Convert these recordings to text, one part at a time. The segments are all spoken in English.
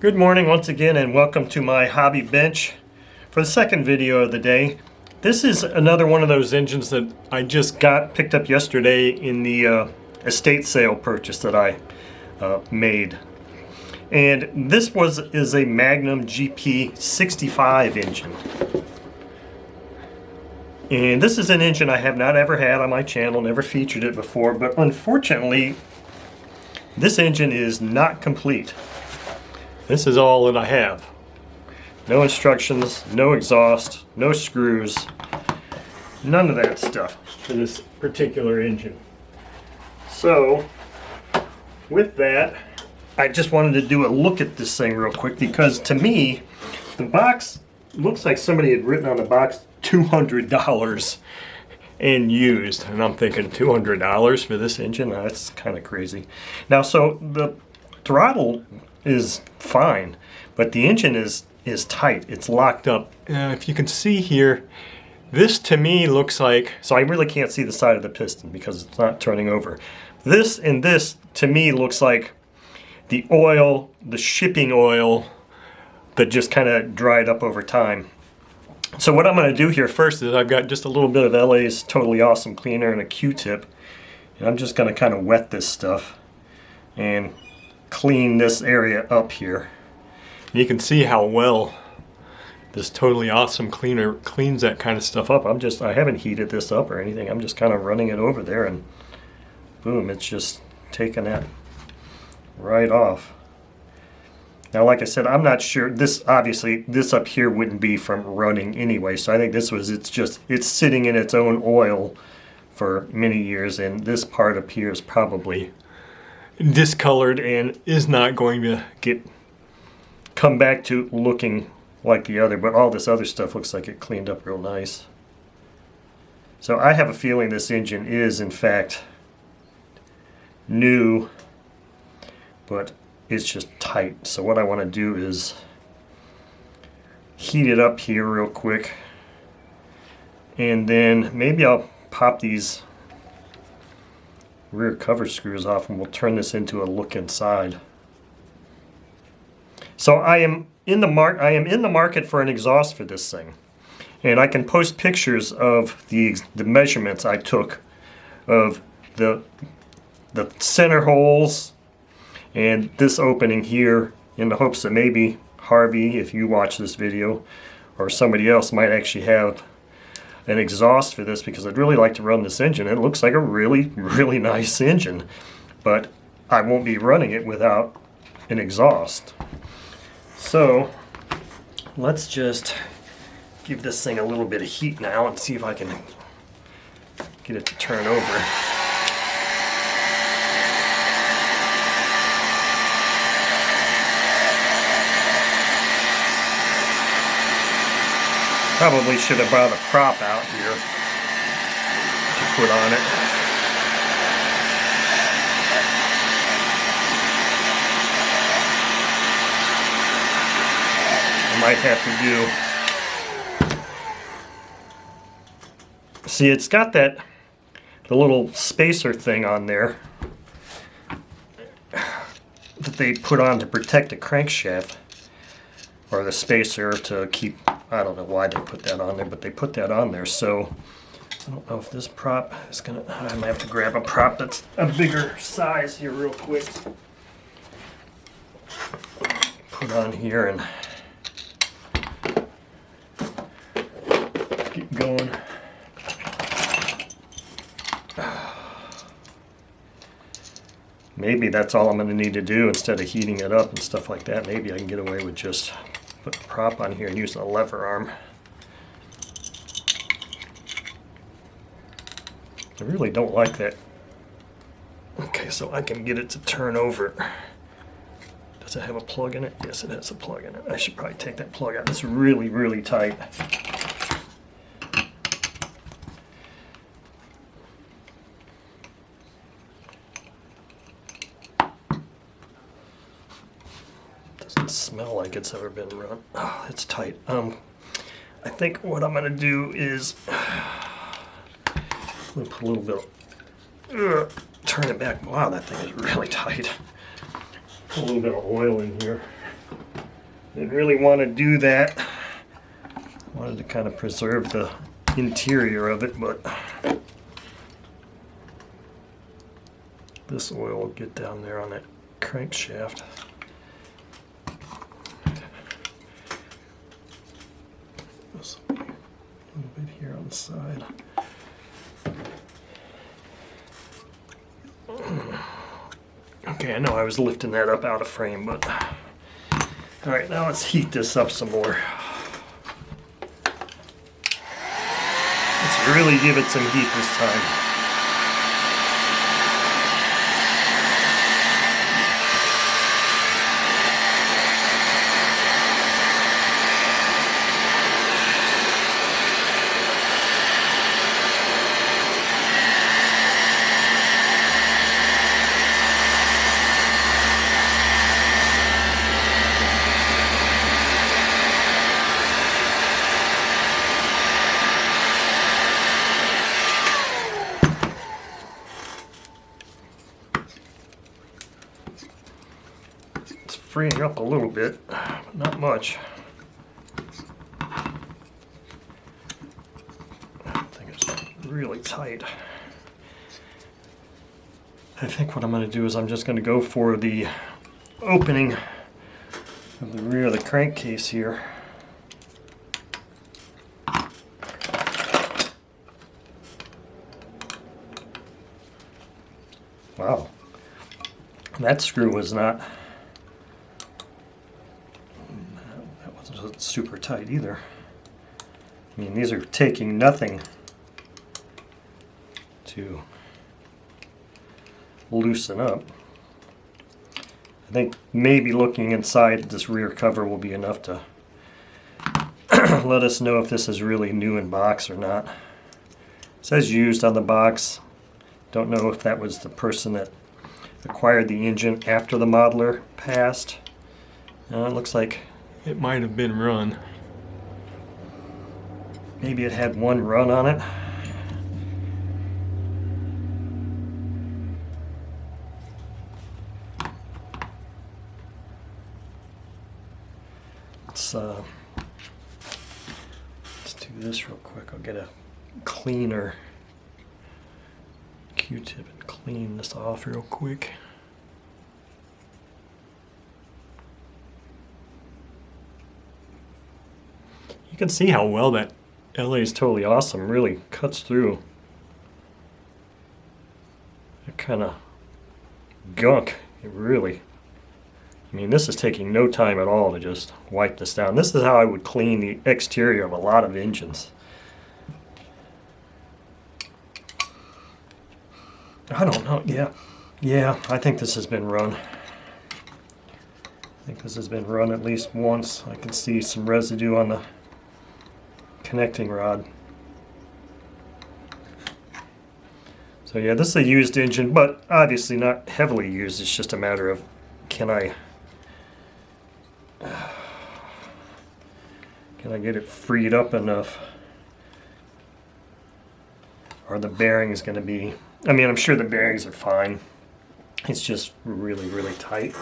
Good morning once again, and welcome to my hobby bench for the second video of the day. This is another one of those engines that I just picked up yesterday in the estate sale purchase that I made. And this is a Magnum GP65 engine. And this is an engine I have not ever had on my channel, never featured it before, but unfortunately this engine is not complete. This is all that I have. No instructions, no exhaust, no screws, none of that stuff for this particular engine. So, with that, I just wanted to do a look at this thing real quick because to me, the box looks like somebody had written on the box $200 and used. And I'm thinking $200 for this engine? That's kind of crazy. Now, so the throttle is fine, but the engine is tight. It's locked up. If you can see here, this to me looks like, so I really can't see the side of the piston because it's not turning over. This and this to me looks like the oil, the shipping oil that just kind of dried up over time. So what I'm going to do here first is I've got just a little bit of LA's Totally Awesome cleaner and a Q-tip, and I'm just going to kind of wet this stuff and clean this area up here. You can see how well this Totally Awesome cleaner cleans that kind of stuff up. I haven't heated this up or anything. I'm just kind of running it over there and boom, it's just taking that right off. Now, like I said, I'm not sure. This obviously, this up here wouldn't be from running anyway. So I think it's sitting in its own oil for many years, and this part up here is probably discolored and is not going to come back to looking like the other, but all this other stuff looks like it cleaned up real nice. So I have a feeling this engine is in fact new, but it's just tight. So what I want to do is heat it up here real quick, and then maybe I'll pop these rear cover screws off and we'll turn this into a look inside. So I am in the market for an exhaust for this thing, and I can post pictures of the measurements I took of the center holes and this opening here, in the hopes that maybe Harvey, if you watch this video, or somebody else might actually have an exhaust for this, because I'd really like to run this engine. It looks like a really, really nice engine, but I won't be running it without an exhaust. So let's just give this thing a little bit of heat now and see if I can get it to turn over. Probably should have brought a prop out here to put on it. I might have to do... See, it's got the little spacer thing on there that they put on to protect the crankshaft, or the spacer to keep... I don't know why they put that on there, but they put that on there. So I don't know if this prop is gonna... I might have to grab a prop that's a bigger size here real quick. Put on here and keep going. Maybe that's all I'm going to need to do instead of heating it up and stuff like that. Maybe I can get away with just put the prop on here and use the lever arm. I really don't like that. Okay, so I can get it to turn over. Does it have a plug in it? Yes, it has a plug in it. I should probably take that plug out. It's really, really tight. Smell like it's ever been run. Oh, it's tight. I think what I'm going to do is I'm going to put a little bit of, turn it back. Wow, that thing is really tight. Put a little bit of oil in here. Didn't really want to do that. I wanted to kind of preserve the interior of it, but this oil will get down there on that crankshaft. This will be a little bit here on the side. Okay, I know I was lifting that up out of frame, but all right, now let's heat this up some more. Let's really give it some heat this time. Freeing up a little bit, but not much. I think it's really tight. I think what I'm going to do is I'm just going to go for the opening of the rear of the crankcase here. Wow, that screw was not super tight either. I mean, these are taking nothing to loosen up. I think maybe looking inside this rear cover will be enough to let us know if this is really new in box or not. It says used on the box. Don't know if that was the person that acquired the engine after the modeler passed. It looks like it might have been run. Maybe it had one run on it. Let's do this real quick. I'll get a cleaner Q-tip and clean this off real quick. You can see how well that LA is totally awesome really cuts through that kind of gunk. It really, I mean, this is taking no time at all to just wipe this down. This is how I would clean the exterior of a lot of engines. I don't know. Yeah, I think this has been run. I think this has been run at least once. I can see some residue on the connecting rod. So yeah, this is a used engine, but obviously not heavily used. It's just a matter of can I get it freed up enough? Are the bearings going to be, I mean, I'm sure the bearings are fine. It's just really, really tight.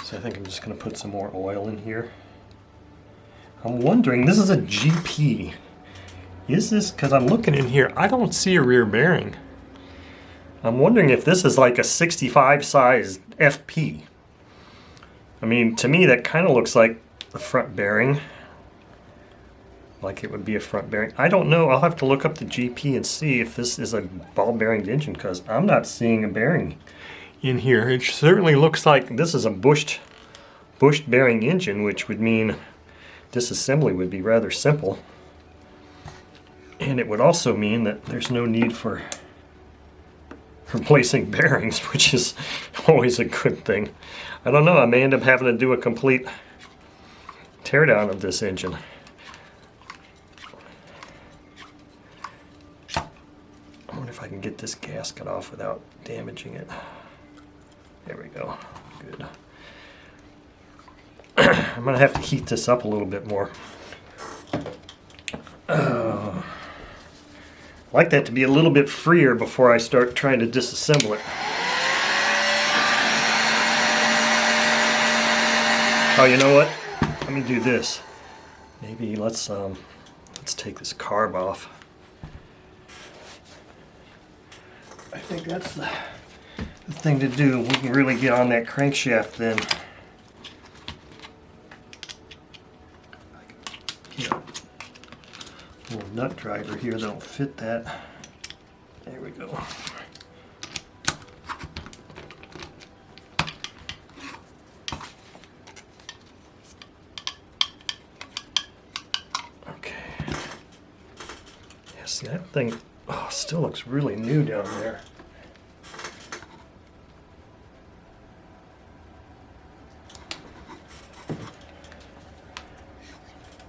So I think I'm just going to put some more oil in here. I'm wondering, this is a GP. Is this, because I'm looking in here, I don't see a rear bearing. I'm wondering if this is like a 65 size FP. I mean, to me that kind of looks like the front bearing. Like it would be a front bearing. I don't know, I'll have to look up the GP and see if this is a ball bearing engine, because I'm not seeing a bearing in here. It certainly looks like this is a bushed bearing engine, which would mean disassembly would be rather simple. And it would also mean that there's no need for replacing bearings, which is always a good thing. I don't know, I may end up having to do a complete teardown of this engine. I wonder if I can get this gasket off without damaging it. There we go, good. I'm going to have to heat this up a little bit more. I like that to be a little bit freer before I start trying to disassemble it. Oh, you know what? let me do this. Maybe let's take this carb off. I think that's the thing to do. We can really get on that crankshaft then. Get a little nut driver here that'll fit that. There we go. See, that thing still looks really new down there.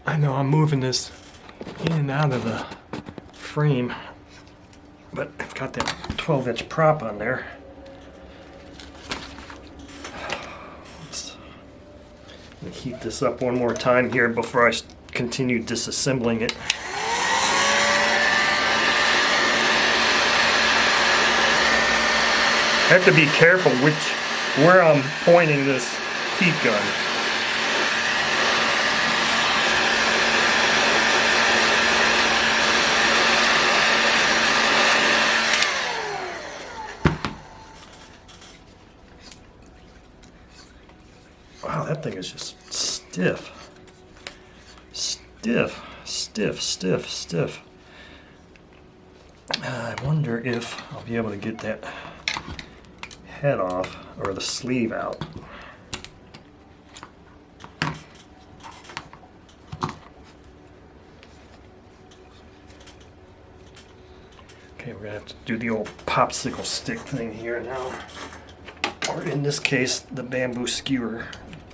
I know I'm moving this in and out of the frame, but I've got that 12-inch prop on there. Let's heat this up one more time here before I continue disassembling it. I have to be careful where I'm pointing this heat gun. Wow, that thing is just stiff. Stiff, stiff, stiff, stiff. I wonder if I'll be able to get that head off, or the sleeve out. Okay, we're gonna have to do the old popsicle stick thing here now, or in this case the bamboo skewer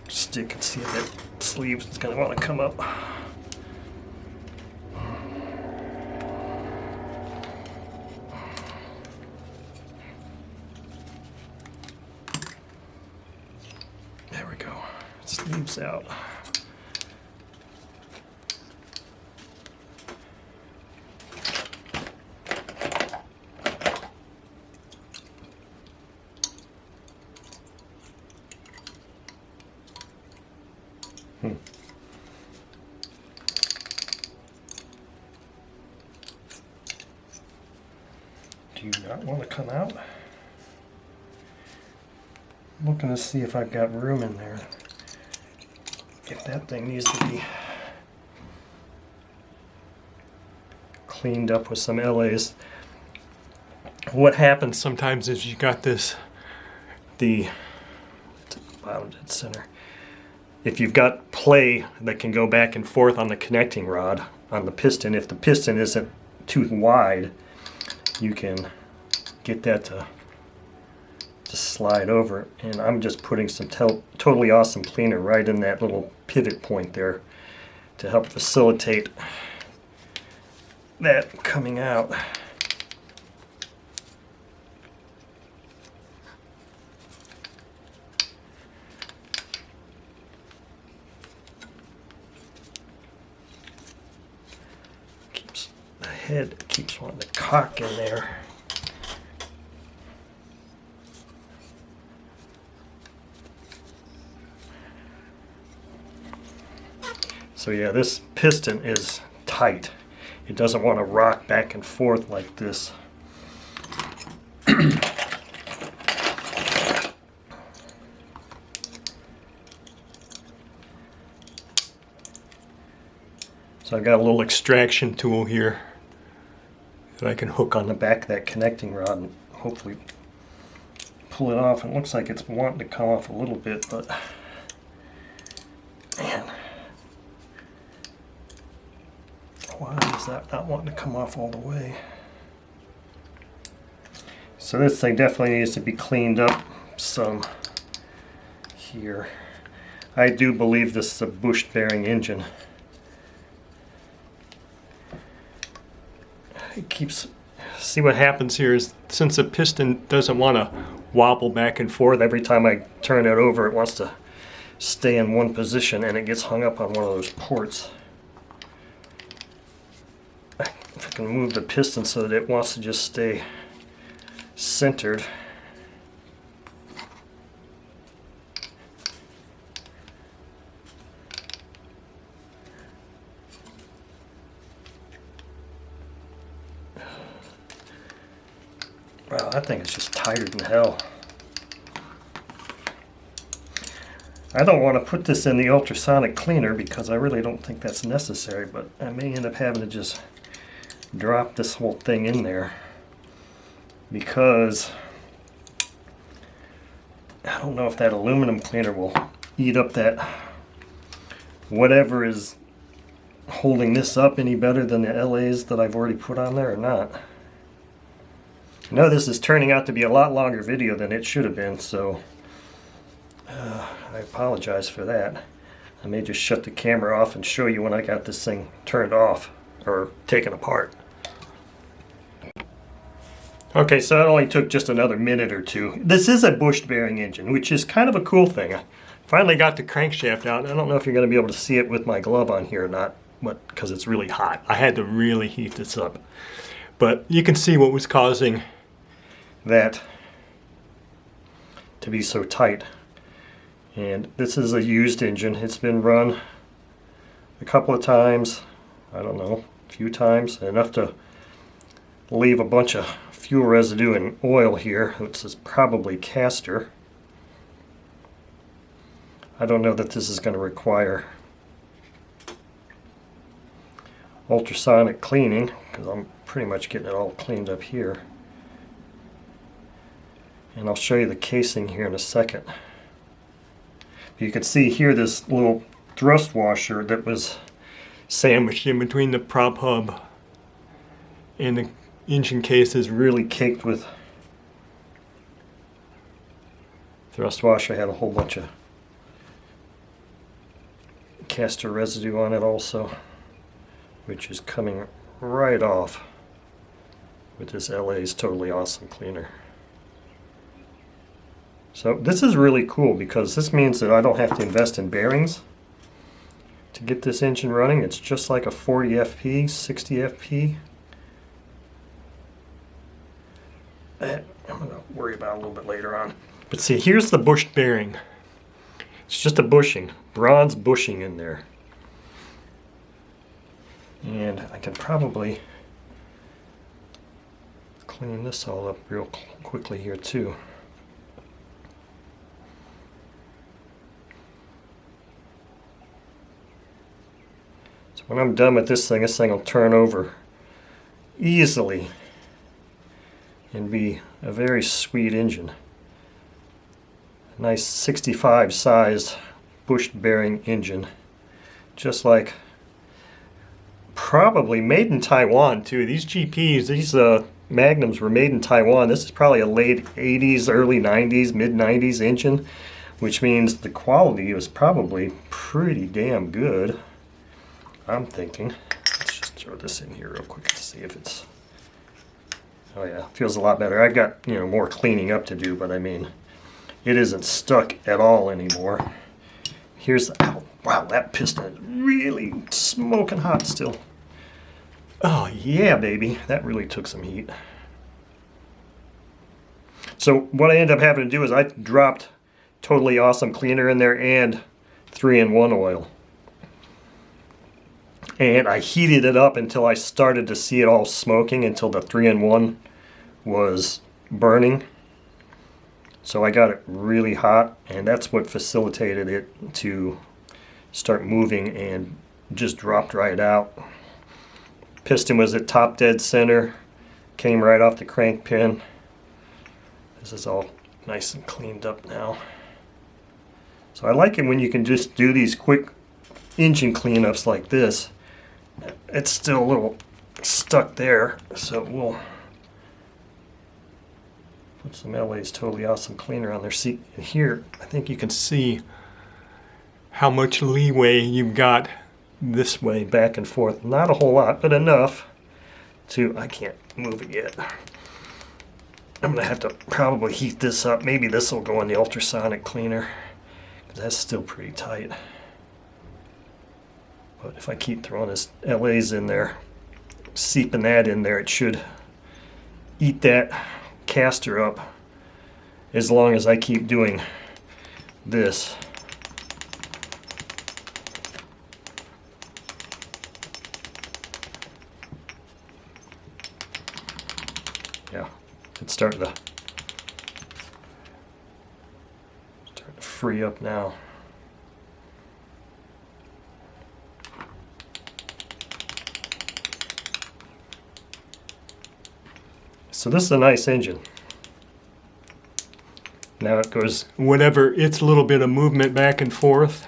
stick, and see if that sleeve is gonna want to come up. Sleeves out. Do you not want to come out? I'm looking to see if I've got room in there. If that thing needs to be cleaned up with some LAs. What happens sometimes is you got the bottom dead center. If you've got play that can go back and forth on the connecting rod on the piston, if the piston isn't too wide, you can get that to slide over, and I'm just putting some totally awesome cleaner right in that little pivot point there to help facilitate that coming out. The head keeps wanting to cock in there. So yeah, this piston is tight. It doesn't want to rock back and forth like this. So I've got a little extraction tool here that I can hook on the back of that connecting rod and hopefully pull it off. It looks like it's wanting to come off a little bit, but man, why is that not wanting to come off all the way? So this thing definitely needs to be cleaned up some here. I do believe this is a bush bearing engine. It keeps, see what happens here is, since the piston doesn't want to wobble back and forth every time I turn it over, it wants to stay in one position and it gets hung up on one of those ports. If I can move the piston so that it wants to just stay centered. that thing is just tighter than hell. I don't want to put this in the ultrasonic cleaner because I really don't think that's necessary, but I may end up having to just drop this whole thing in there because I don't know if that aluminum cleaner will eat up that whatever is holding this up any better than the LAs that I've already put on there or not. I know this is turning out to be a lot longer video than it should have been, so I apologize for that. I may just shut the camera off and show you when I got this thing turned off or taken apart. Okay, so it only took just another minute or two. This is a bushed bearing engine, which is kind of a cool thing. I finally got the crankshaft out. I don't know if you're going to be able to see it with my glove on here or not, but because it's really hot. I had to really heat this up. But you can see what was causing that to be so tight. And this is a used engine. It's been run a couple of times, I don't know, a few times, enough to leave a bunch of fuel residue and oil here, which is probably castor. I don't know that this is going to require ultrasonic cleaning because I'm pretty much getting it all cleaned up here. And I'll show you the casing here in a second. You can see here this little thrust washer that was sandwiched in between the prop hub and the engine case is really caked with thrust washer. Had a whole bunch of castor residue on it also, which is coming right off with this LA's Totally Awesome cleaner. So this is really cool because this means that I don't have to invest in bearings to get this engine running. It's just like a 40 FP, 60 FP. That I'm going to worry about a little bit later on. But see, here's the bushed bearing. It's just a bushing, bronze bushing in there. And I can probably clean this all up real quickly here too. When I'm done with this thing will turn over easily and be a very sweet engine. A nice 65 sized bushed bearing engine, just like probably made in Taiwan too. These GPs, these Magnums were made in Taiwan. This is probably a late 80s, early 90s, mid 90s engine, which means the quality was probably pretty damn good. I'm thinking. Let's just throw this in here real quick to see if it's... Oh yeah, feels a lot better. I've got, more cleaning up to do, but I mean, it isn't stuck at all anymore. Here's the... Ow, wow, that piston is really smoking hot still. Oh yeah, baby. That really took some heat. So what I ended up having to do is I dropped Totally Awesome cleaner in there and 3-in-1 oil. And I heated it up until I started to see it all smoking, until the 3-in-1 was burning. So I got it really hot, and that's what facilitated it to start moving and just dropped right out. Piston was at top dead center, came right off the crank pin. This is all nice and cleaned up now. So I like it when you can just do these quick engine cleanups like this. It's still a little stuck there, so we'll put some LA's Totally Awesome cleaner on there. See here, I think you can see how much leeway you've got this way, back and forth. Not a whole lot, but enough to... I can't move it yet. I'm going to have to probably heat this up. Maybe this will go in the ultrasonic cleaner, because that's still pretty tight. But if I keep throwing this LA's in there, seeping that in there, it should eat that castor up as long as I keep doing this. Yeah, it's starting to free up now. So this is a nice engine. Now it goes, whatever its little bit of movement back and forth,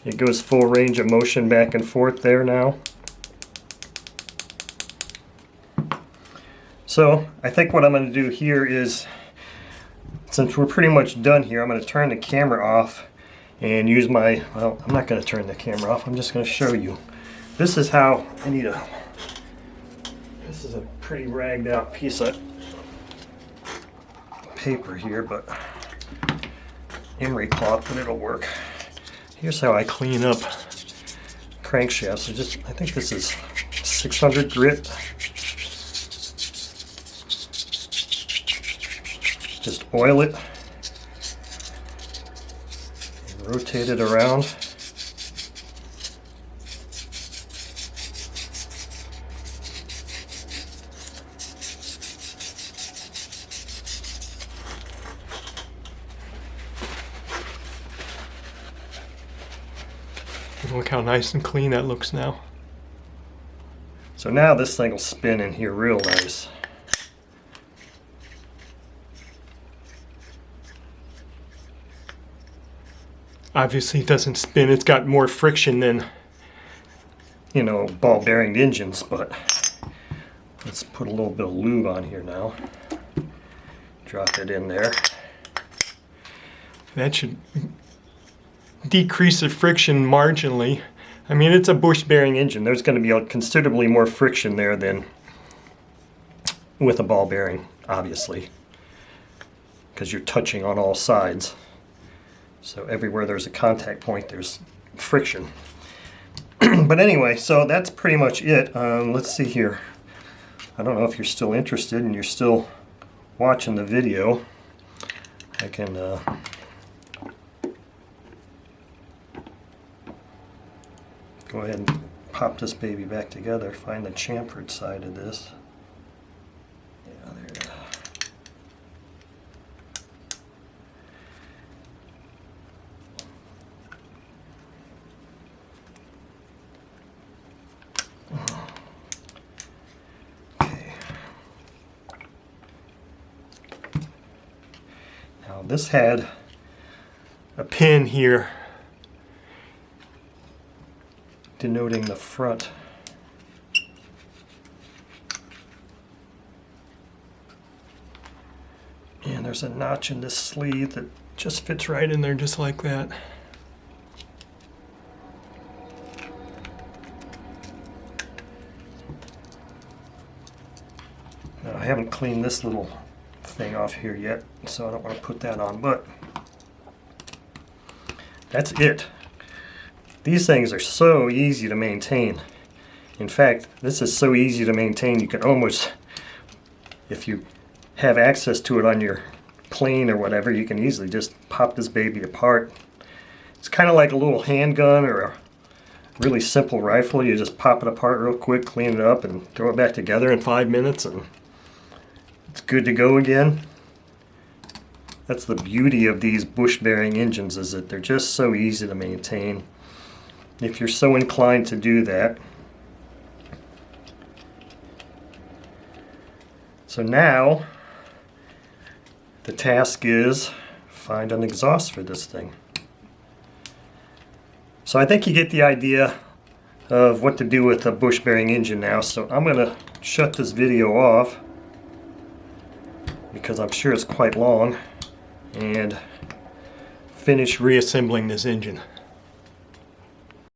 it goes full range of motion back and forth there now. So I think what I'm going to do here is, since we're pretty much done here, I'm going to turn the camera off and use my, well, I'm not going to turn the camera off, I'm just going to show you. This is how I need a, this is a pretty ragged out piece of paper here, but emery cloth, but it'll work. Here's how I clean up crankshafts. So just, I think this is 600 grit. Just oil it, rotate it around. Look how nice and clean that looks now. So now this thing will spin in here real nice. Obviously it doesn't spin, it's got more friction than, you know, ball bearing engines, but let's put a little bit of lube on here now. Drop it in there. That should decrease the friction marginally. I mean, it's a bush bearing engine. There's going to be considerably more friction there than with a ball bearing, obviously, because you're touching on all sides. So everywhere there's a contact point, there's friction. But anyway, so that's pretty much it. Let's see here. I don't know if you're still interested and you're still watching the video. I can go ahead and pop this baby back together, find the chamfered side of this. Yeah, there it is. This had a pin here denoting the front. And there's a notch in this sleeve that just fits right in there just like that. Now I haven't cleaned this little thing off here yet, so I don't want to put that on, but that's it. These things are so easy to maintain. In fact, this is so easy to maintain you can almost, if you have access to it on your plane or whatever, you can easily just pop this baby apart. It's kind of like a little handgun or a really simple rifle. You just pop it apart real quick, clean it up, and throw it back together in 5 minutes, and it's good to go again. That's the beauty of these bush bearing engines, is that they're just so easy to maintain if you're so inclined to do that. So now the task is find an exhaust for this thing. So I think you get the idea of what to do with a bush bearing engine now. So I'm going to shut this video off because I'm sure it's quite long, and finish reassembling this engine.